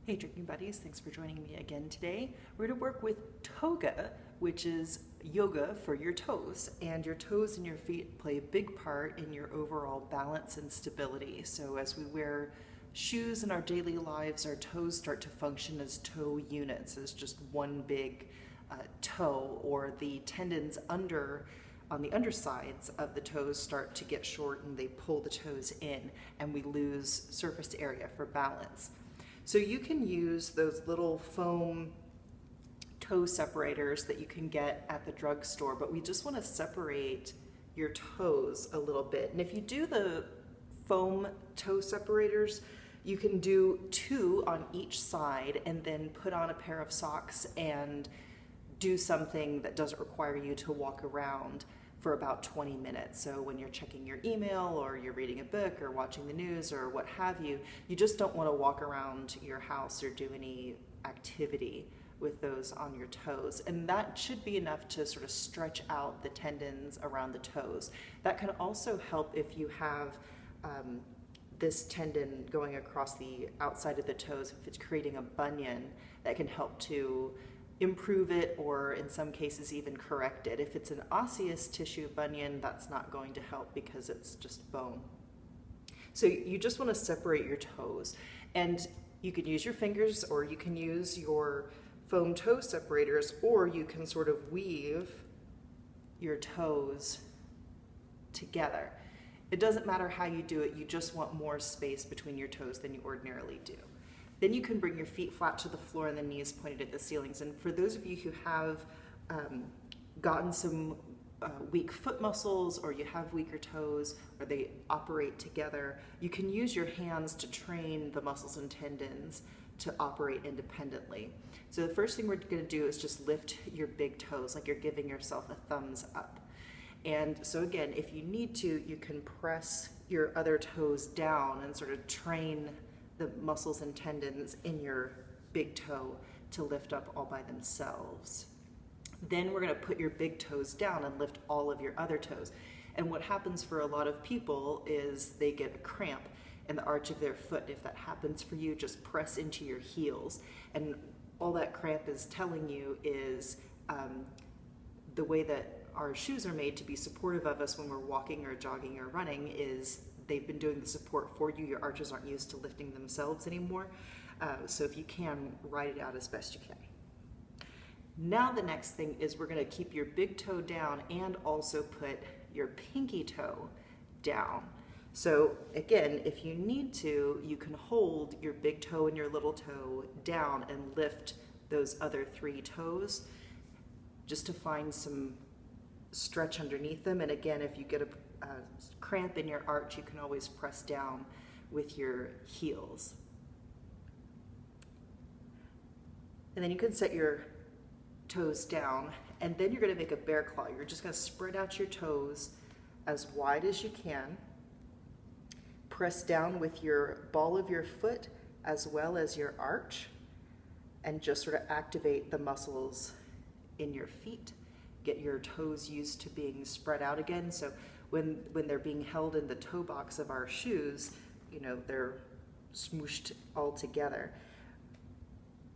Hey drinking buddies, thanks for joining me again today. We're going to work with toga, which is yoga for your toes, and your toes and your feet play a big part in your overall balance and stability. So as we wear shoes in our daily lives, our toes start to function as toe units, as just one big toe, or the tendons on the undersides of the toes start to get short and they pull the toes in and we lose surface area for balance. So you can use those little foam toe separators that you can get at the drugstore, but we just want to separate your toes a little bit. And if you do the foam toe separators, you can do 2 on each side and then put on a pair of socks and do something that doesn't require you to walk around for about 20 minutes. So when you're checking your email or you're reading a book or watching the news or what have you, you just don't want to walk around your house or do any activity with those on your toes. And that should be enough to sort of stretch out the tendons around the toes. That can also help if you have this tendon going across the outside of the toes. If it's creating a bunion, that can help to improve it, or in some cases even correct it. If it's an osseous tissue bunion, that's not going to help because it's just bone. So you just want to separate your toes, and you can use your fingers or you can use your foam toe separators, or you can sort of weave your toes together. It doesn't matter how you do it, you just want more space between your toes than you ordinarily do. Then you can bring your feet flat to the floor and the knees pointed at the ceilings. And for those of you who have gotten some weak foot muscles, or you have weaker toes, or they operate together, you can use your hands to train the muscles and tendons to operate independently. So the first thing we're going to do is just lift your big toes like you're giving yourself a thumbs up. And so again, if you need to, you can press your other toes down and sort of train the muscles and tendons in your big toe to lift up all by themselves. Then we're going to put your big toes down and lift all of your other toes. And what happens for a lot of people is they get a cramp in the arch of their foot. If that happens for you, just press into your heels. And all that cramp is telling you is the way that our shoes are made to be supportive of us when we're walking or jogging or running is they've been doing the support for you. Your arches aren't used to lifting themselves anymore. So if you can, ride it out as best you can. Now the next thing is we're going to keep your big toe down and also put your pinky toe down. So again, if you need to, you can hold your big toe and your little toe down and lift those other 3 toes just to find some stretch underneath them. And again, if you get a cramp in your arch, you can always press down with your heels. And then you can set your toes down, and then you're going to make a bear claw. You're just going to spread out your toes as wide as you can. Press down with your ball of your foot as well as your arch, and just sort of activate the muscles in your feet. Get your toes used to being spread out again. So when they're being held in the toe box of our shoes, you know, they're smooshed all together.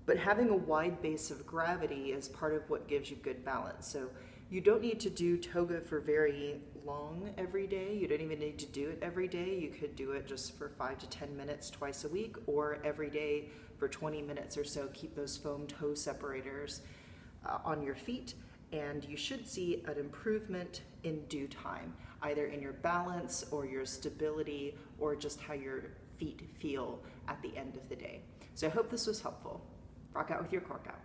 But having a wide base of gravity is part of what gives you good balance. So you don't need to do toga for very long every day. You don't even need to do it every day. You could do it just for 5 to 10 minutes twice a week, or every day for 20 minutes or so. Keep those foam toe separators on your feet, and you should see an improvement in due time, either in your balance or your stability or just how your feet feel at the end of the day. So I hope this was helpful. Rock out with your cork out.